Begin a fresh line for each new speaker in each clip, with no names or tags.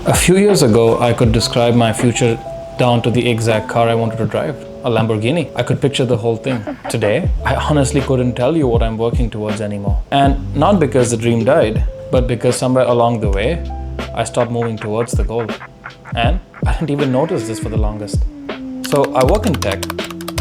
A few years ago, I could describe my future down to the exact car I wanted to drive, a Lamborghini. I could picture the whole thing. Today, I honestly couldn't tell you what I'm working towards anymore. And not because the dream died, but because somewhere along the way, I stopped moving towards the goal. And I didn't even notice this for the longest. So I work in tech.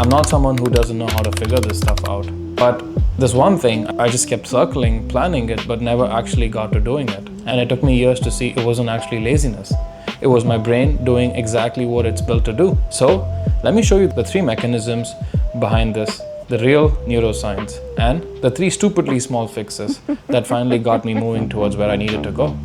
I'm not someone who doesn't know how to figure this stuff out. But this one thing, I just kept circling, planning it, but never actually got to doing it. And it took me years to see it wasn't actually laziness. It was my brain doing exactly what it's built to do. So let me show you the 3 mechanisms behind this, the real neuroscience, and the 3 stupidly small fixes that finally got me moving towards where I needed to go.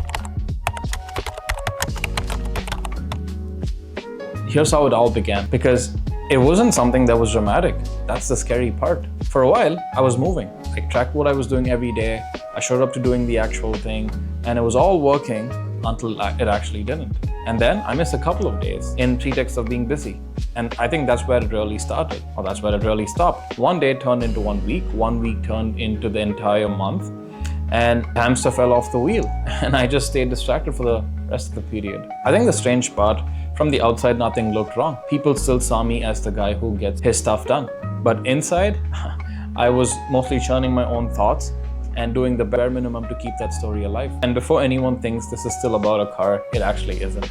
Here's how it all began, because it wasn't something that was dramatic. That's the scary part. For a while, I was moving. I tracked what I was doing every day. I showed up to doing the actual thing, and it was all working until it actually didn't. And then I missed a couple of days in pretext of being busy. And I think that's where it really started, or that's where it really stopped. One day turned into 1 week, 1 week turned into the entire month, and hamster fell off the wheel. And I just stayed distracted for the rest of the period. I think the strange part, from the outside, nothing looked wrong. People still saw me as the guy who gets his stuff done. But inside, I was mostly churning my own thoughts and doing the bare minimum to keep that story alive. And before anyone thinks this is still about a car, it actually isn't.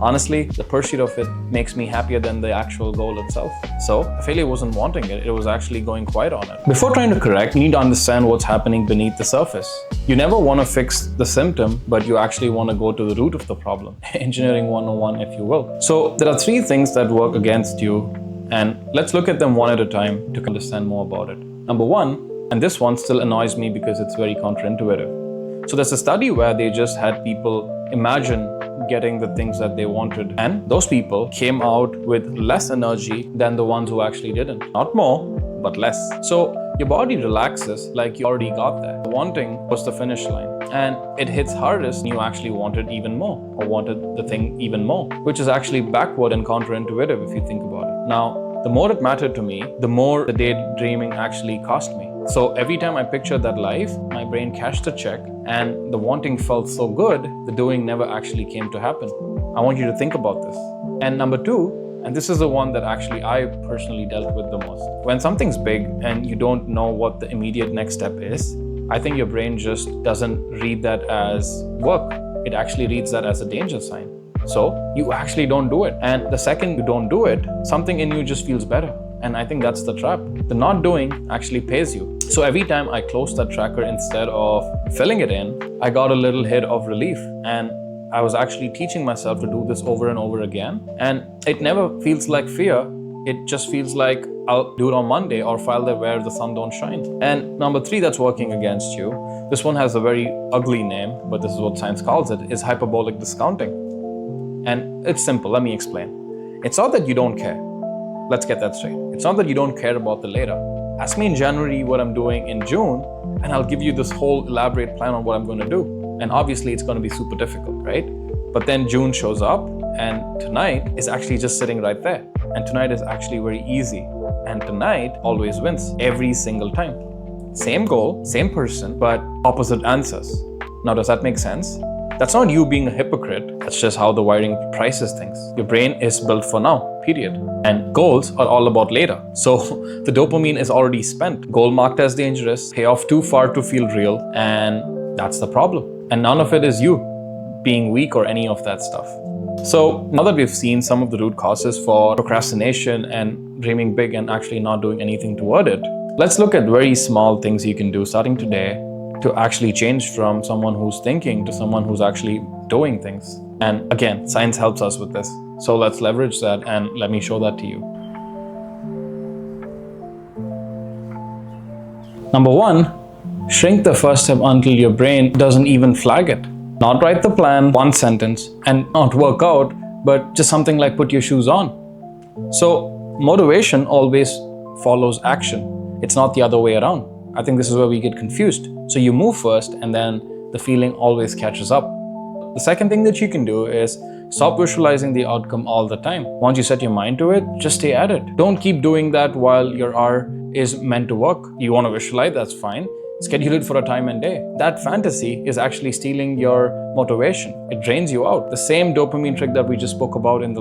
Honestly, the pursuit of it makes me happier than the actual goal itself. So, the failure wasn't wanting it, it was actually going quiet on it. Before trying to correct, you need to understand what's happening beneath the surface. You never want to fix the symptom, but you actually want to go to the root of the problem. Engineering 101, if you will. So, there are 3 things that work against you, and let's look at them one at a time to understand more about it. Number 1, and this one still annoys me because it's very counterintuitive. So there's a study where they just had people imagine getting the things that they wanted, and those people came out with less energy than the ones who actually didn't. Not more, but less. So your body relaxes like you already got there. Wanting was the finish line, and it hits hardest when you actually wanted even more, or wanted the thing even more, which is actually backward and counterintuitive if you think about it. Now, the more it mattered to me, the more the daydreaming actually cost me. So every time I pictured that life, my brain cashed the check, and the wanting felt so good, the doing never actually came to happen. I want you to think about this. And number 2, and this is the one that actually I personally dealt with the most. When something's big and you don't know what the immediate next step is, I think your brain just doesn't read that as work. It actually reads that as a danger sign. So you actually don't do it. And the second you don't do it, something in you just feels better. And I think that's the trap. The not doing actually pays you. So every time I closed that tracker instead of filling it in, I got a little hit of relief. And I was actually teaching myself to do this over and over again. And it never feels like fear. It just feels like I'll do it on Monday or file there where the sun don't shine. And number 3 that's working against you, this one has a very ugly name, but this is what science calls it, is hyperbolic discounting. And it's simple, let me explain. It's not that you don't care. Let's get that straight. It's not that you don't care about the later. Ask me in January what I'm doing in June, and I'll give you this whole elaborate plan on what I'm going to do. And obviously it's going to be super difficult, right? But then June shows up, and tonight is actually just sitting right there. And tonight is actually very easy. And tonight always wins, every single time. Same goal, same person, but opposite answers. Now, does that make sense? That's not you being a hypocrite. That's just how the wiring prices things. Your brain is built for now, period. And goals are all about later. So the dopamine is already spent. Goal marked as dangerous, payoff too far to feel real, and that's the problem. And none of it is you being weak or any of that stuff. So now that we've seen some of the root causes for procrastination and dreaming big and actually not doing anything toward it, let's look at very small things you can do starting today to actually change from someone who's thinking to someone who's actually doing things. And again, science helps us with this. So let's leverage that, and let me show that to you. Number 1, shrink the first step until your brain doesn't even flag it. Not write the plan, 1 sentence, and not work out, but just something like put your shoes on. So motivation always follows action. It's not the other way around. I think this is where we get confused. So you move first, and then the feeling always catches up. The second thing that you can do is stop visualizing the outcome all the time. Once you set your mind to it, just stay at it. Don't keep doing that while your R is meant to work. You want to visualize, that's fine. Schedule it for a time and day. That fantasy is actually stealing your motivation. It drains you out. The same dopamine trick that we just spoke about in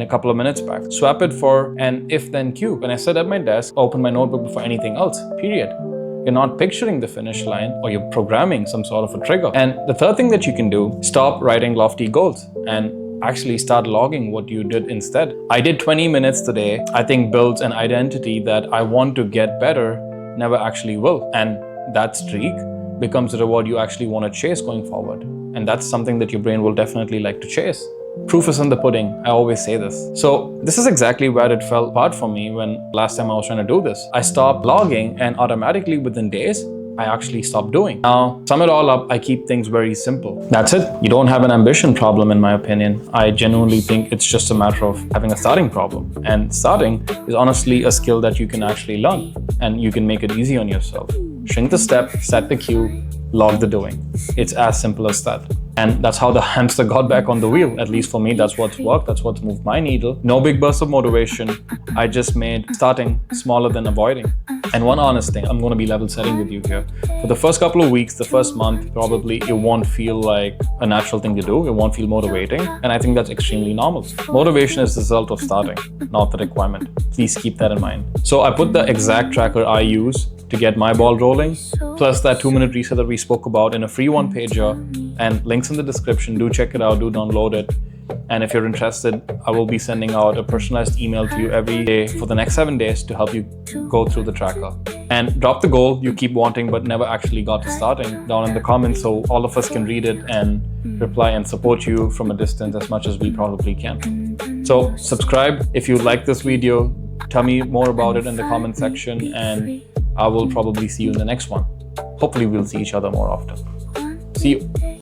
a couple of minutes back. Swap it for an if-then cue. When I sit at my desk, open my notebook before anything else, period. You're not picturing the finish line, or you're programming some sort of a trigger. And the third thing that you can do, stop writing lofty goals and actually start logging what you did instead. I did 20 minutes today. I think builds an identity that I want to get better, never actually will. And that streak becomes a reward you actually want to chase going forward. And that's something that your brain will definitely like to chase. Proof is in the pudding. I always say this. So this is exactly where it fell apart for me when last time I was trying to do this. I stopped logging and automatically within days, I actually stopped doing. Now, sum it all up, I keep things very simple. That's it. You don't have an ambition problem in my opinion. I genuinely think it's just a matter of having a starting problem. And starting is honestly a skill that you can actually learn and you can make it easy on yourself. Shrink the step, set the cue, log the doing. It's as simple as that. And that's how the hamster got back on the wheel. At least for me, that's what's worked. That's what's moved my needle. No big burst of motivation. I just made starting smaller than avoiding. And one honest thing, I'm going to be level setting with you here. For the first couple of weeks, the first month, probably it won't feel like a natural thing to do. It won't feel motivating. And I think that's extremely normal. Motivation is the result of starting, not the requirement. Please keep that in mind. So I put the exact tracker I use to get my ball rolling, plus that 2-minute reset that we spoke about in a free one-pager, and links in the description. Do check it out, do download it. And if you're interested, I will be sending out a personalized email to you every day for the next 7 days to help you go through the tracker. And drop the goal you keep wanting but never actually got to starting down in the comments so all of us can read it and reply and support you from a distance as much as we probably can. So subscribe if you like this video. Tell me more about it in the comment section, and I will probably see you in the next one. Hopefully we'll see each other more often. See you.